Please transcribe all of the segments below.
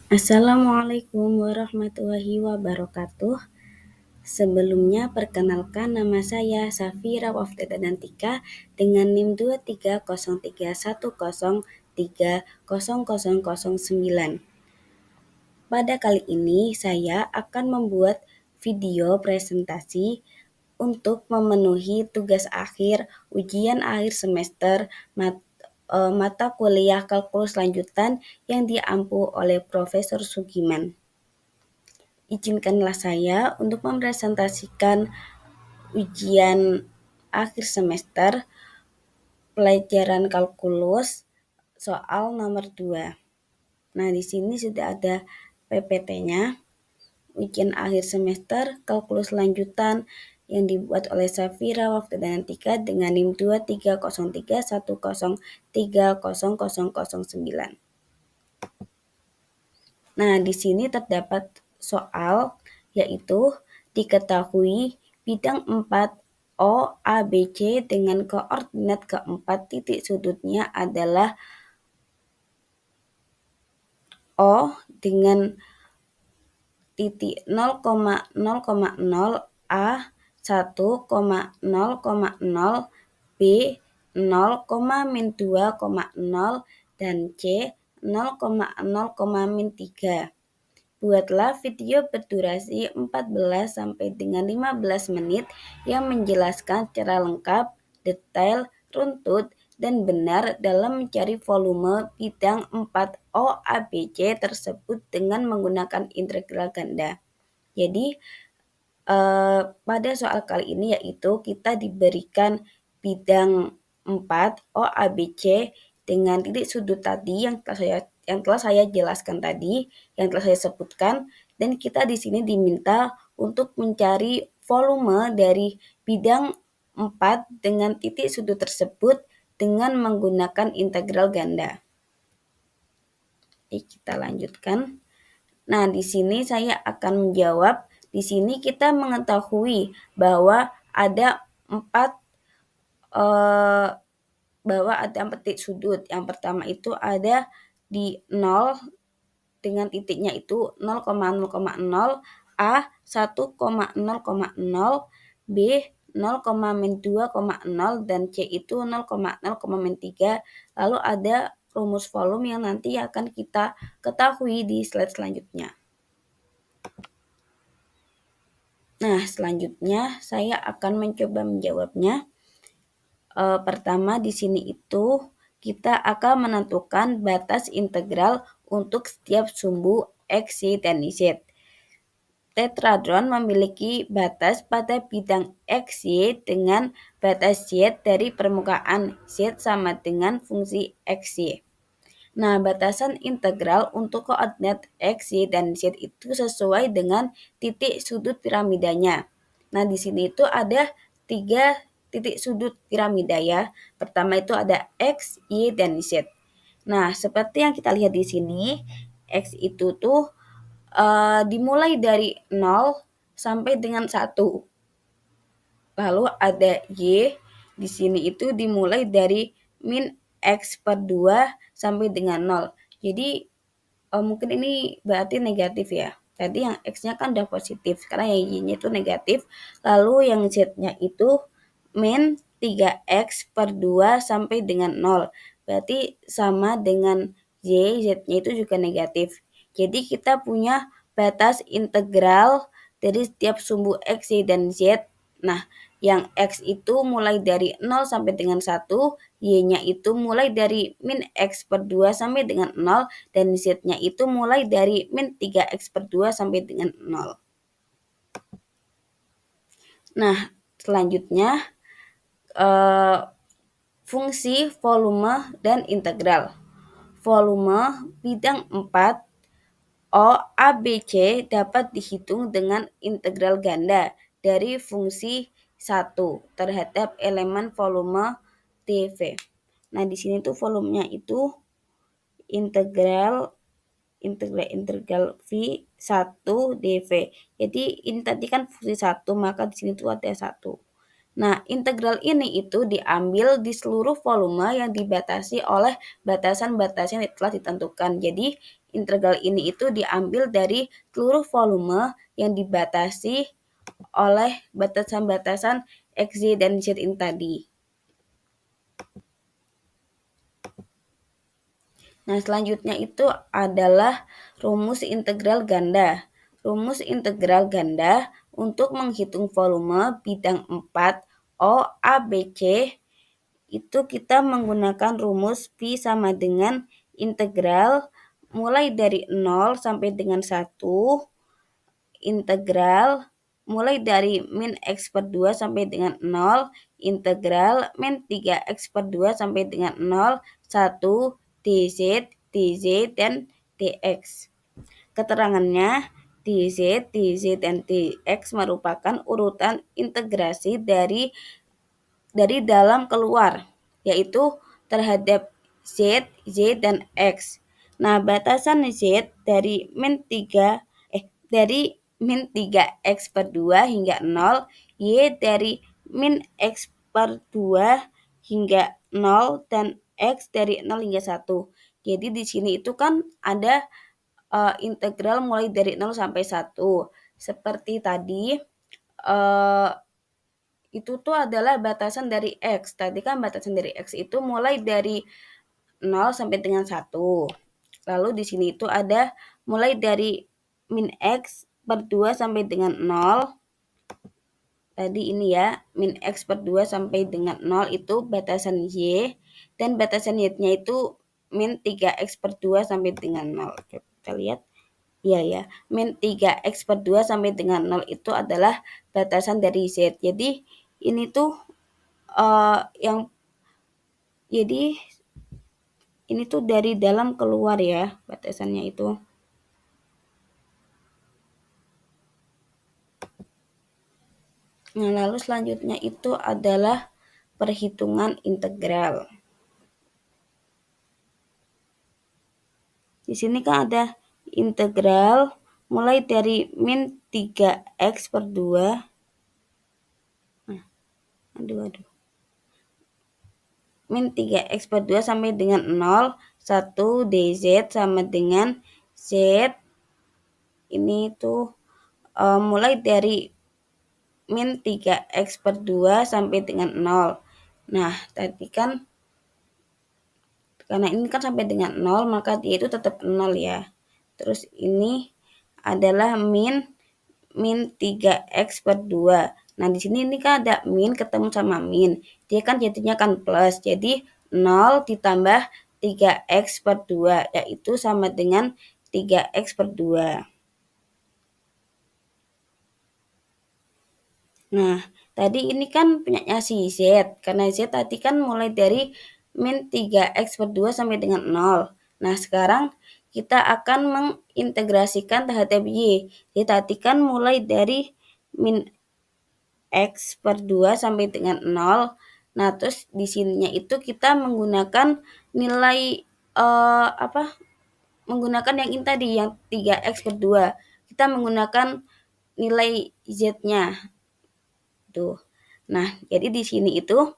Assalamualaikum warahmatullahi wabarakatuh. Sebelumnya perkenalkan nama saya Safira Wafdadantika dengan NIM 23031030009. Pada kali ini saya akan membuat video presentasi untuk memenuhi tugas akhir ujian akhir semester mata kuliah kalkulus lanjutan yang diampu oleh Profesor Sugiman. Izinkanlah saya untuk mempresentasikan ujian akhir semester pelajaran kalkulus soal nomor 2. Nah, di sini sudah ada PPT-nya. Ujian akhir semester kalkulus lanjutan yang dibuat oleh Safira Wafdadantika dengan NIM 23031030009. Nah, di sini terdapat soal yaitu diketahui bidang 4 O, A, B, C dengan koordinat keempat titik sudutnya adalah O dengan titik 0,0,0, A 1,0,0, B 0,-2,0, dan C 0,0,-3. Buatlah video berdurasi 14 sampai dengan 15 menit yang menjelaskan secara lengkap, detail, runtut, dan benar dalam mencari volume bidang 4 OABC tersebut dengan menggunakan integral ganda. Jadi pada soal kali ini yaitu kita diberikan bidang 4 OABC dengan titik sudut tadi yang telah saya jelaskan tadi, yang telah saya sebutkan, dan kita di sini diminta untuk mencari volume dari bidang 4 dengan titik sudut tersebut dengan menggunakan integral ganda. Oke, kita lanjutkan. Nah, di sini saya akan menjawab. Di sini kita mengetahui bahwa ada 4 titik sudut. Yang pertama itu ada di 0 dengan titiknya itu 0,0,0, A 1,0,0, B 0,-2,0, dan C itu 0,0,-3. Lalu ada rumus volume yang nanti akan kita ketahui di slide selanjutnya. Nah, selanjutnya saya akan mencoba menjawabnya. Pertama di sini itu kita akan menentukan batas integral untuk setiap sumbu X, Y, dan Z. Tetradron memiliki batas pada bidang X, Y dengan batas Z dari permukaan Z sama dengan fungsi X, Y. Nah, batasan integral untuk koordinat X, Y, dan Z itu sesuai dengan titik sudut piramidanya. Nah, di sini itu ada 3 titik sudut piramida ya. Pertama itu ada X, Y, dan Z. Nah, seperti yang kita lihat di sini, X itu tuh dimulai dari 0 sampai dengan 1. Lalu ada Y, di sini itu dimulai dari min X per 2 sampai dengan 0. Jadi mungkin ini berarti negatif ya. Tadi yang X-nya kan udah positif, karena yang Y-nya itu negatif. Lalu yang Z-nya itu min 3X per 2 sampai dengan 0. Berarti sama dengan Y, Z-nya itu juga negatif. Jadi kita punya batas integral dari setiap sumbu X, Y, dan Z. Nah, yang X itu mulai dari 0 sampai dengan 1, Y-nya itu mulai dari min X per 2 sampai dengan 0, dan Z-nya itu mulai dari min 3X per 2 sampai dengan 0. Nah, selanjutnya fungsi volume dan integral. Volume bidang 4 OABC dapat dihitung dengan integral ganda dari fungsi 1 terhadap elemen volume dV. Nah, di sini tuh volumenya itu integral V1 dV. Jadi ini tadi kan fungsi 1, maka di sini tuh ada 1. Nah, integral ini itu diambil di seluruh volume yang dibatasi oleh batasan-batasan yang telah ditentukan. Jadi, integral ini itu diambil dari seluruh volume yang dibatasi oleh batasan-batasan X, Y, dan Z ini tadi. Nah, selanjutnya itu adalah rumus integral ganda. Rumus integral ganda untuk menghitung volume bidang 4 O, A, B, C itu kita menggunakan rumus Pi sama dengan integral mulai dari 0 sampai dengan 1, integral mulai dari min X per 2 sampai dengan 0, integral min 3X per 2 sampai dengan 0, 1, dz, dz, dan dx. Keterangannya, dz, dz, dan dx merupakan urutan integrasi dari dalam keluar, yaitu terhadap z, z, dan x. Nah, batasan z dari min 3x per 2 hingga 0, y dari min x per 2 hingga 0, dan x dari 0 hingga 1. Jadi di sini itu kan ada integral mulai dari 0 sampai 1. Seperti tadi, itu tuh adalah batasan dari X. Tadi kan batasan dari X itu mulai dari 0 sampai dengan 1. Lalu di sini itu ada mulai dari min X per 2 sampai dengan 0. Tadi ini ya, min X per 2 sampai dengan 0 itu batasan Y. Dan batasan Y-nya itu min 3X per 2 sampai dengan 0. Kita lihat. Iya ya, min 3X per 2 sampai dengan 0 itu adalah batasan dari Z. Jadi ini tuh jadi ini tuh dari dalam keluar ya batasannya itu. Nah, lalu selanjutnya itu adalah perhitungan integral. Di sini kan ada integral mulai dari min 3X per 2. Nah, aduh. Min 3X per 2 sampai dengan 0, 1 dz sama dengan z. Ini tuh mulai dari min 3X per 2 sampai dengan 0. Nah, tadi kan karena ini kan sampai dengan 0, maka dia itu tetap 0 ya. Terus ini adalah min 3X per 2. Nah, di sini ini kan ada min ketemu sama min. Dia kan jadinya kan plus. Jadi 0 ditambah 3X per 2, yaitu sama dengan 3X per 2. Nah, tadi ini kan punyanya si Z. Karena Z tadi kan mulai dari min 3X per 2 sampai dengan 0. Nah, sekarang kita akan mengintegrasikan terhadap Y. Jadi tadi kan mulai dari min X per 2 sampai dengan 0. Nah, terus di sininya itu kita menggunakan nilai menggunakan yang ini tadi, yang 3X per 2. Kita menggunakan nilai Z-nya. Tuh. Nah, jadi di sini itu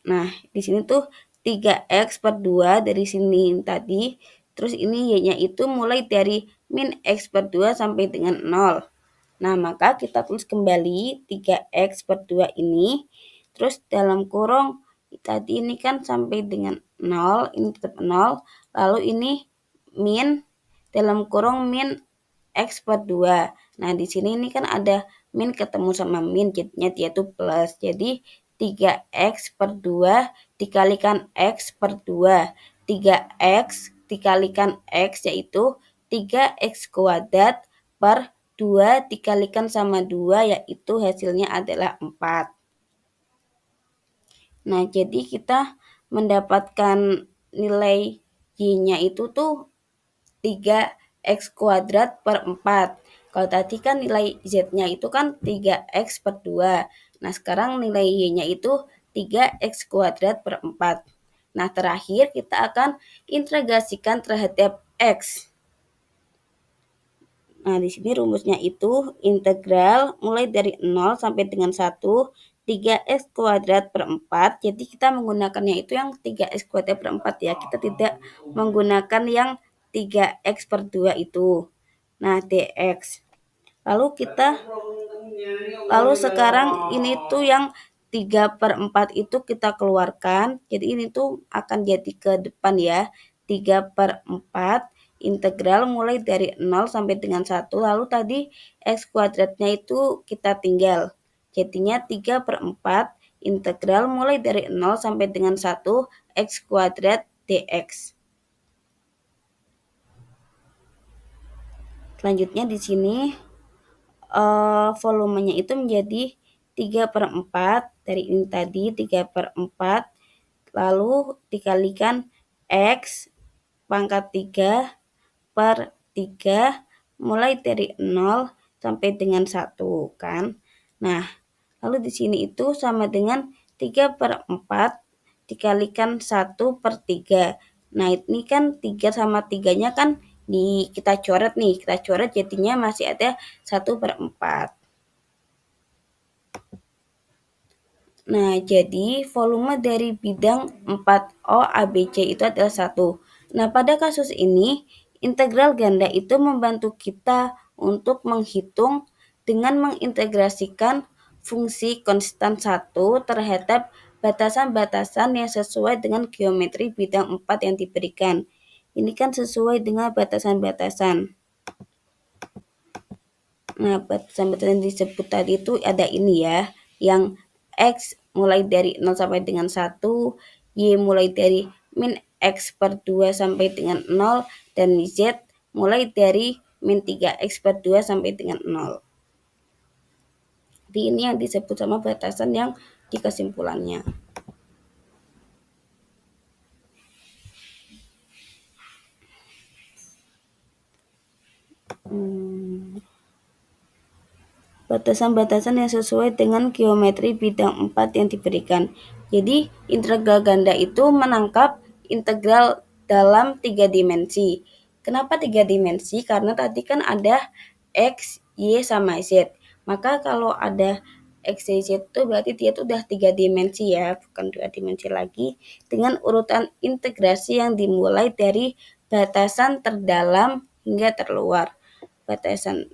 Nah, di sini tuh 3X per 2 dari sini tadi. Terus ini Y-nya itu mulai dari min X per 2 sampai dengan 0. Nah, maka kita tulis kembali 3X per 2 ini. Terus dalam kurung tadi ini kan sampai dengan 0, ini tetap 0. Lalu ini min dalam kurung min X per 2. Nah, di sini ini kan ada min ketemu sama min, jadinya dia tuh plus. Jadi 3X per 2 dikalikan X per 2. 3X dikalikan X yaitu 3X kuadrat per 2 dikalikan sama 2, yaitu hasilnya adalah 4. Nah, jadi kita mendapatkan nilai Y-nya itu tuh 3X kuadrat per 4. Kalau tadi kan nilai Z-nya itu kan 3X per 2. Nah, sekarang nilai Y-nya itu 3X kuadrat per 4. Nah, terakhir kita akan integrasikan terhadap X. Nah, di sini rumusnya itu integral mulai dari 0 sampai dengan 1 3x kuadrat per 4, jadi kita menggunakannya itu yang 3x kuadrat per 4 ya, kita tidak menggunakan yang 3x per 2 itu. Nah, dx. Lalu sekarang ini tuh yang 3 per 4 itu kita keluarkan, jadi ini tuh akan jadi ke depan ya. 3 per 4 integral mulai dari 0 sampai dengan 1, lalu tadi x kuadratnya itu kita tinggal. Jadinya 3 per 4 integral mulai dari 0 sampai dengan 1 x kuadrat dx. Selanjutnya di sini volumenya itu menjadi 3 per 4, dari ini tadi 3 per 4, lalu dikalikan X pangkat 3 per 3 mulai dari 0 sampai dengan 1 kan. Nah, lalu di sini itu sama dengan 3 per 4 dikalikan 1 per 3. Nah, ini kan 3 sama 3-nya kan kita coret nih, kita coret jadinya masih ada 1 per 4. Nah, jadi volume dari bidang 4O ABC itu adalah 1. Nah, pada kasus ini, integral ganda itu membantu kita untuk menghitung dengan mengintegrasikan fungsi konstan 1 terhadap batasan-batasan yang sesuai dengan geometri bidang 4 yang diberikan. Ini kan sesuai dengan batasan-batasan. Nah, batasan-batasan yang disebut tadi itu ada ini ya, yang X mulai dari 0 sampai dengan 1, Y mulai dari min X per 2 sampai dengan 0, dan Z mulai dari min 3X per 2 sampai dengan 0. Jadi ini yang disebut sama batasan yang di kesimpulannya. Batasan-batasan yang sesuai dengan geometri bidang 4 yang diberikan. Jadi, integral ganda itu menangkap integral dalam 3 dimensi. Kenapa 3 dimensi? Karena tadi kan ada X, Y, sama Z. Maka kalau ada X, Y, Z itu berarti dia itu udah 3 dimensi ya, bukan 2 dimensi lagi. Dengan urutan integrasi yang dimulai dari batasan terdalam hingga terluar. Batasan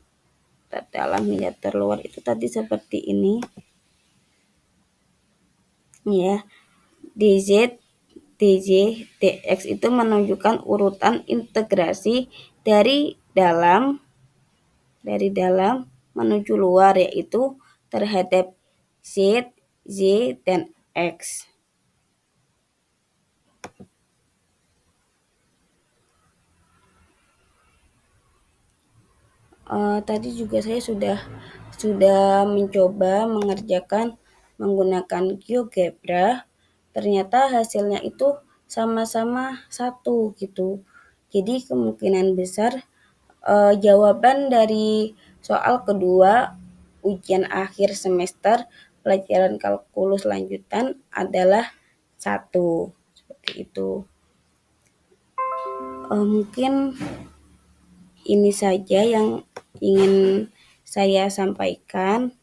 terdalam hingga terluar itu tadi seperti ini ya, dz, dz, dx itu menunjukkan urutan integrasi dari dalam menuju luar, yaitu terhadap z, z, dan x. Tadi juga saya sudah mencoba mengerjakan menggunakan GeoGebra, ternyata hasilnya itu sama-sama 1 gitu. Jadi kemungkinan besar jawaban dari soal kedua ujian akhir semester pelajaran kalkulus lanjutan adalah 1. Seperti itu. Mungkin ini saja yang ingin saya sampaikan.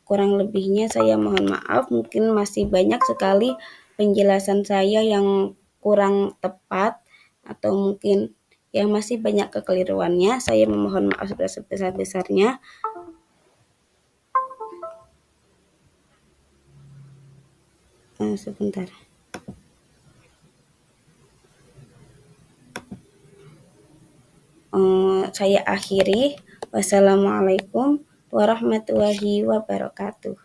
Kurang lebihnya saya mohon maaf, mungkin masih banyak sekali penjelasan saya yang kurang tepat atau mungkin yang masih banyak kekeliruannya. Saya memohon maaf sebesar-besarnya. Sebentar. Saya akhiri. Wassalamualaikum warahmatullahi wabarakatuh.